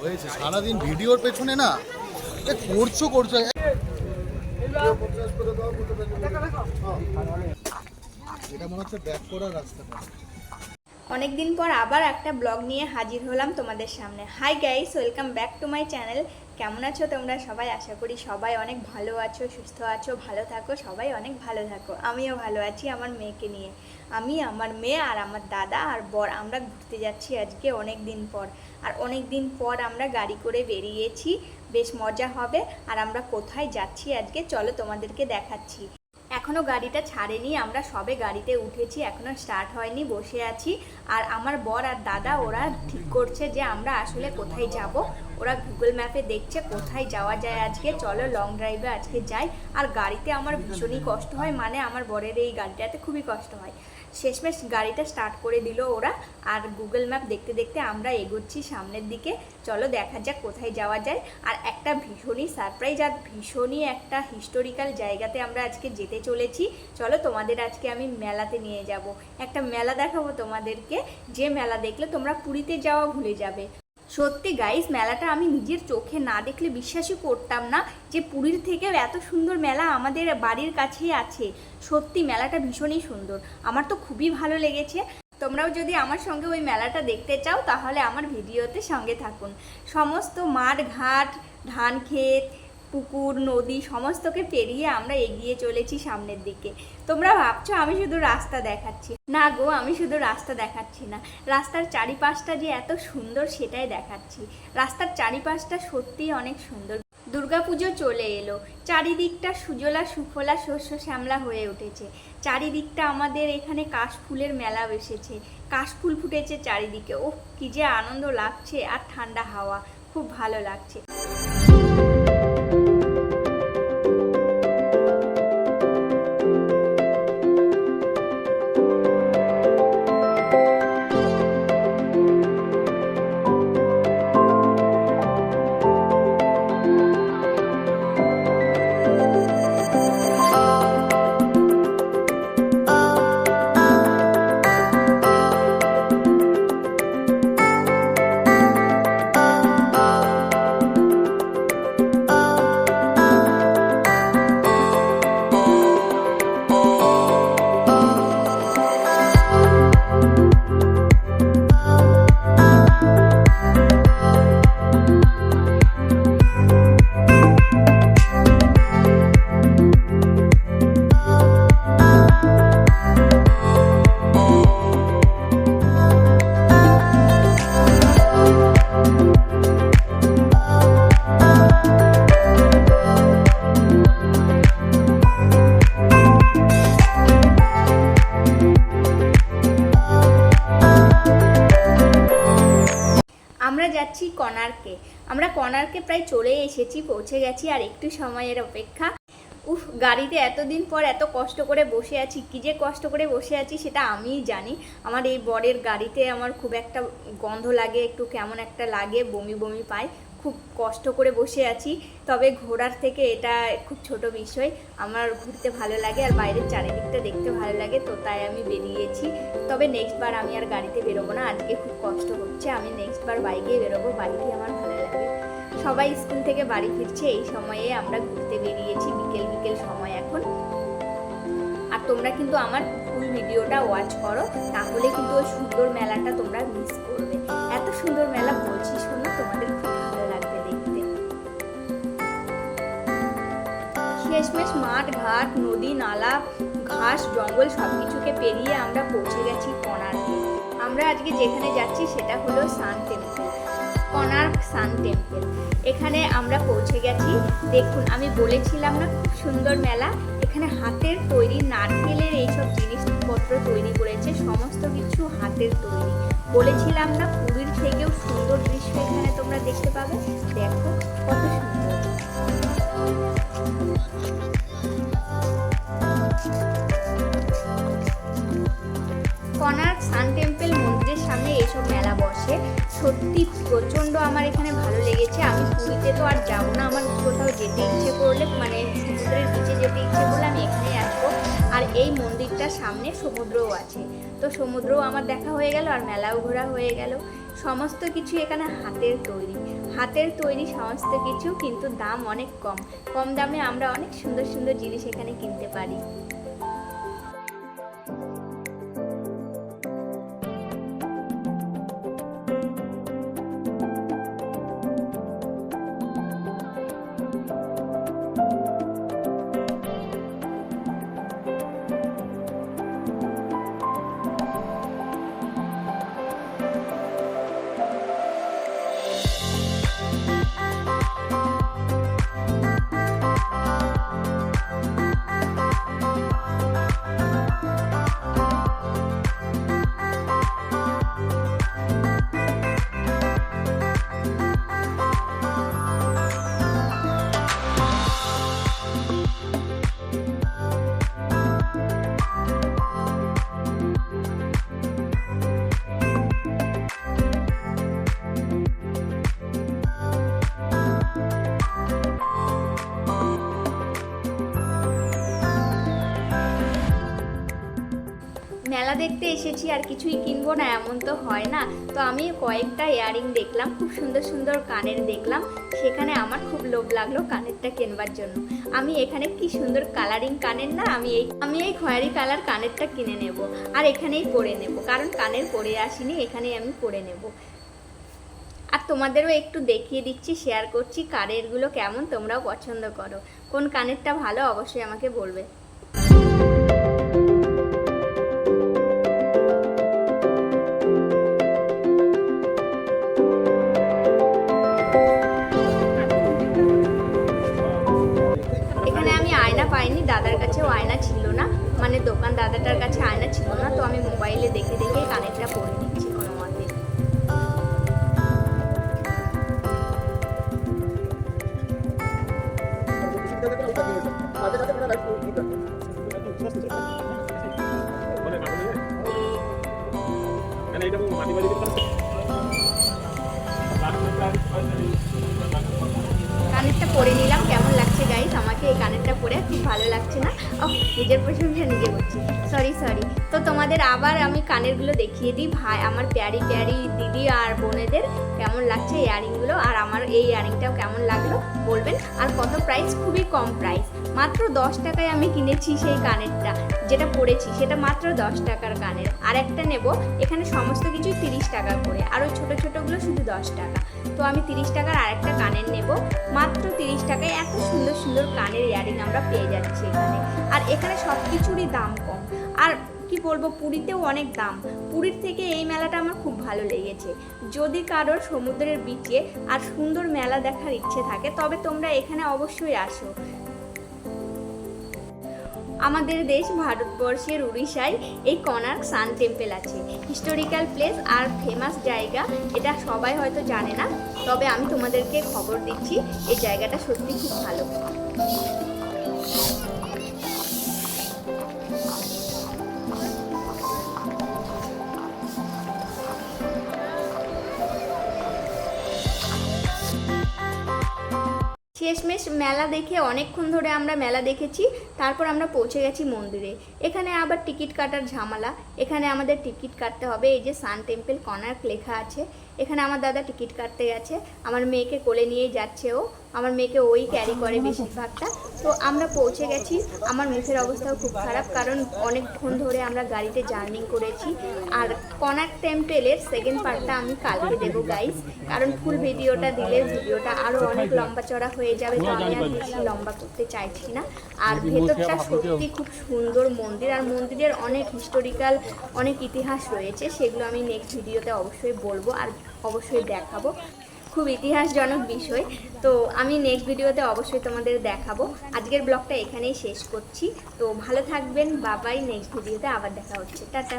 হয়েছে সারাদিন ভিডিওর পেছনে না করছো এটা মনে হচ্ছে ব্যাক করার রাস্তাটা। অনেক দিন পর আবার একটা ব্লগ নিয়ে হাজির হলাম তোমাদের সামনে। Hi guys, welcome back to my channel. কেমন আছো তোমরা সবাই? আশা করি সবাই অনেক ভালো আছো, সুস্থ আছো, ভালো থাকো, সবাই অনেক ভালো থাকো। আমিও ভালো আছি আমার মেয়েকে নিয়ে। আমি, আমার মেয়ে আর আমার দাদা আর বর আমরা ঘুরতে যাচ্ছি আজকে অনেক দিন পর। আর অনেক দিন পর আমরা গাড়ি করে বেরিয়েছি, বেশ মজা হবে। আর আমরা কোথায় যাচ্ছি আজকে চলো তোমাদেরকে দেখাচ্ছি। এখনও গাড়িটা ছাড়েনি, আমরা সবে গাড়িতে উঠেছি, এখনও স্টার্ট হয়নি, বসে আছি। আর আমার বর আর দাদা ওরা ঠিক করছে যে আমরা আসলে কোথায় যাব। ওরা গুগল ম্যাপে দেখছে কোথায় যাওয়া যায় আজকে। চলো লং ড্রাইভে আজকে যাই। আর গাড়িতে আমার ভীষণই কষ্ট হয়, মানে আমার বরের এই গাড়িটাতে খুবই কষ্ট হয়। শেষমেশ গাড়িটা স্টার্ট করে দিল ওরা। আর গুগল ম্যাপ দেখতে দেখতে আমরা এগোচ্ছি সামনের দিকে। চলো দেখা যাক কোথায় যাওয়া যায়। আর একটা ভীষণই সারপ্রাইজ আর ভীষণই একটা হিস্টোরিক্যাল জায়গাতে আমরা আজকে যেতে চলেছি। চলো তোমাদের আজকে আমি মেলাতে নিয়ে যাব। একটা মেলা দেখাবো তোমাদেরকে, যে মেলা দেখলে তোমরা পুরীতে যাওয়া ভুলে যাবে। সত্যি গাইস, মেলাটা আমি নিজের চোখে না দেখলে বিশ্বাসই করতাম না যে পুরীর থেকেও এত সুন্দর মেলা আমাদের বাড়ির কাছেই আছে। সত্যি মেলাটা ভীষণই সুন্দর, আমার তো খুবই ভালো লেগেছে। তোমরাও যদি আমার সঙ্গে ওই মেলাটা দেখতে চাও তাহলে আমার ভিডিওতে সঙ্গে থাকুন। সমস্ত মাঠ ঘাট, ধান ক্ষেত, পুকুর, নদী সমস্তকে পেরিয়ে আমরা এগিয়ে চলেছি সামনের দিকে। তোমরা ভাবছো আমি শুধু রাস্তা দেখাচ্ছি, না গো, আমি শুধু রাস্তা দেখাচ্ছি না, রাস্তার চারিপাশটা যে এত সুন্দর সেটাই দেখাচ্ছি। রাস্তার চারিপাশটা সত্যিই অনেক সুন্দর। দুর্গাপুজো চলে এলো, চারিদিকটা সুজলা সুফলা শস্য শ্যামলা হয়ে উঠেছে। চারিদিকটা আমাদের এখানে কাশফুলের মেলা বসেছে, কাশফুল ফুটেছে চারিদিকে। ওহ, কি যে আনন্দ লাগছে, আর ঠান্ডা হাওয়া, খুব ভালো লাগছে। আমরা যাচ্ছি কোণার্কে। আমরা কোণার্কে প্রায় চলে এসেছি, পৌঁছে গেছি, আর একটু সময়ের অপেক্ষা। উফ, গাড়িতে এতদিন পর এত কষ্ট করে বসে আছি। কী যে কষ্ট করে বসে আছি সেটা আমিই জানি। আমার এই বরের গাড়িতে আমার খুব একটা গন্ধ লাগে, একটু কেমন একটা লাগে, বমি বমি পায়। খুব কষ্ট করে বসে আছি, তবে ঘোরার থেকে এটা খুব ছোট বিষয়। আমার ঘুরতে ভালো লাগে আর বাইরের চারিদিকটা দেখতে ভালো লাগে, তো তাই আমি বেরিয়েছি। তবে নেক্সট বার আমি আর গাড়িতে বেরোবো না, আজকে খুব কষ্ট হচ্ছে। আমি নেক্সট বার বাইকেই বেরোবো, বাইকেই আমার ভালো লাগে। সবাই স্কুল থেকে বাড়ি ফিরছে, এই সময়ে আমরা ঘুরতে বেরিয়েছি, বিকেল বিকেল সময় এখন। আর তোমরা কিন্তু আমার ফুল ভিডিওটা ওয়াচ করো, তাহলে কিন্তু ওই সুন্দর মেলাটা তোমরা মিস করবে। এত সুন্দর মেলা বলছি, শোনো, তোমাদের খুব ভালো লাগবে দেখতে। শেষমেশ মাঠ ঘাট, নদী নালা, ঘাস জঙ্গল সবকিছুকে পেরিয়ে আমরা পৌঁছে গেছি কোণার্কে। আমরা আজকে যেখানে যাচ্ছি সেটা হলো সান টেম্পল, কোণার্ক সান টেম্পল। এখানে আমরা পৌঁছে গেছি। দেখুন, আমি বলেছিলাম না খুব সুন্দর মেলা। এখানে হাতের তৈরি নারকেলের এইসব জিনিসপত্র তৈরি করেছে, সমস্ত কিছু হাতের তৈরি। বলেছিলাম না পুরীর থেকেও সুন্দর দৃশ্য এখানে তোমরা দেখতে পাবে। দেখো কত সুন্দর। কোণার্ক সান টেম্পল মন্দিরের সামনে এইসব মেলা বসে। সত্যি প্রচণ্ড আমার এখানে ভালো লেগেছে। আমি পুরীতে তো আর যাবো না, আমার কোথাও যেতে ইচ্ছে করলে, মানে সমুদ্রের নিচে যেতে ইচ্ছে করলে আমি এখানেই আসবো। আর এই মন্দিরটার সামনে সমুদ্রও আছে, তো সমুদ্রও আমার দেখা হয়ে গেল আর মেলাও ঘোরা হয়ে গেল। সমস্ত কিছু এখানে হাতের তৈরি সমস্ত কিছু, কিন্তু দাম অনেক কম দামে আমরা অনেক সুন্দর সুন্দর জিনিস এখানে কিনতে পারি। মেলা দেখতে এসেছি আর কিছুই কিনবো না এমন তো হয় না। তো আমি কয়েকটা ইয়াররিং দেখলাম, খুব সুন্দর সুন্দর কানের দেখলাম, সেখানে আমার খুব লোভ লাগলো কানেরটা কেনবার জন্য। আমি এখানে কি সুন্দর কালারিং কানের না, আমি এই খয়েরি কালার কানেরটা কিনে নেব আর এখানেই পরে নেব, কারণ কানের পরে আসিনি, এখানেই আমি পরে নেব। আর তোমাদেরও একটু দেখিয়ে দিচ্ছি, শেয়ার করছি কানেরগুলো কেমন, তোমরাও পছন্দ করো, কোন কানেরটা ভালো অবশ্যই আমাকে বলবে। পাইনি, দাদার কাছেও আয়না ছিল না, মানে দোকান দাদাটার কাছে আয়না ছিল না, তো আমি মোবাইলে দেখে দেখে কানেরটা পরে নিচ্ছি কোনো মতে। কানেরটা পরে নিলাম, কেমন লাগছে গাইস? আমাকে এই কানেরটা পরে খুব ভালো লাগছে না? নিজের প্রশংসা নিজে করছি, সরি। তো তোমাদের আবার আমি কানেরগুলো দেখিয়ে দিই। ভাই আমার প্যারি দিদি আর বোনেদের কেমন লাগছে ইয়ারিংগুলো, আর আমার এই ইয়ারিংটাও কেমন লাগলো বলবেন। আর কত প্রাইস? খুবই কম প্রাইস, মাত্র 10 টাকায় আমি কিনেছি সেই কানেরটা, যেটা পরেছি সেটা মাত্র 10 টাকার কানের। আর একটা নেব, এখানে সমস্ত কিছুই 30 টাকা করে, আর ওই ছোটো ছোটোগুলো শুধু 10 টাকা। তো আমি 30 টাকার আরেকটা কানের নেব, মাত্র 30 টাকায় এত সুন্দর সুন্দর কানের ইয়ারিং আমরা পেয়ে যাচ্ছি এখানে। আর এখানে সব কিছুরই দাম কম, আর কি বলবো, পুরীতেও অনেক দাম। পুরীর থেকে এই মেলাটা আমার খুব ভালো লেগেছে। যদি কারোর সমুদ্রের বিচে আর সুন্দর মেলা দেখার ইচ্ছে থাকে, তবে তোমরা এখানে অবশ্যই আসো। আমাদের দেশ ভারতবর্ষের উড়িষ্যায় এই কোণার্ক সান টেম্পল আছে, হিস্টোরিক্যাল প্লেস আর ফেমাস জায়গা। এটা সবাই হয়তো জানে না, তবে আমি তোমাদেরকে খবর দিচ্ছি, এই জায়গাটা সত্যি খুব ভালো। শেষমেশ মেলা দেখে অনেকক্ষণ ধরে আমরা মেলা দেখেছি, তারপর আমরা পৌঁছে গেছি মন্দিরে। এখানে আবার টিকিট কাটার ঝামেলা, এখানে আমাদের টিকিট কাটতে হবে। এই যে সান টেম্পল কোণার্ক লেখা আছে, এখানে আমার দাদা টিকিট কাটতে গেছে, আমার মেয়েকে কোলে নিয়েই যাচ্ছে ও, আমার মেয়েকে ওই ক্যারি করে বেশিরভাগটা। তো আমরা পৌঁছে গেছি, আমার মুখের অবস্থাও খুব খারাপ, কারণ অনেকক্ষণ ধরে আমরা গাড়িতে জার্নি করেছি। আর কোণার্ক টেম্পলের সেকেন্ড পার্টটা আমি কালকে দেবো গাইস, কারণ ফুল ভিডিওটা দিলে ভিডিওটা আরও অনেক লম্বা চড়া হয়ে যাবে, তো আমি আর বেশি লম্বা করতে চাইছি না। আর ভেতরটা সত্যি খুব সুন্দর মন্দির, আর মন্দিরের অনেক হিস্টোরিক্যাল অনেক ইতিহাস রয়েছে, সেগুলো আমি নেক্সট ভিডিওতে অবশ্যই বলবো আর অবশ্যই দেখাবো। খুব ইতিহাসজনক বিষয়, তো আমি নেক্সট ভিডিওতে অবশ্যই তোমাদের দেখাবো। আজকের ব্লগটা এখানেই শেষ করছি, তো ভালো থাকবেন, বাবাই, নেক্সট ভিডিওতে আবার দেখা হচ্ছে, টাটা।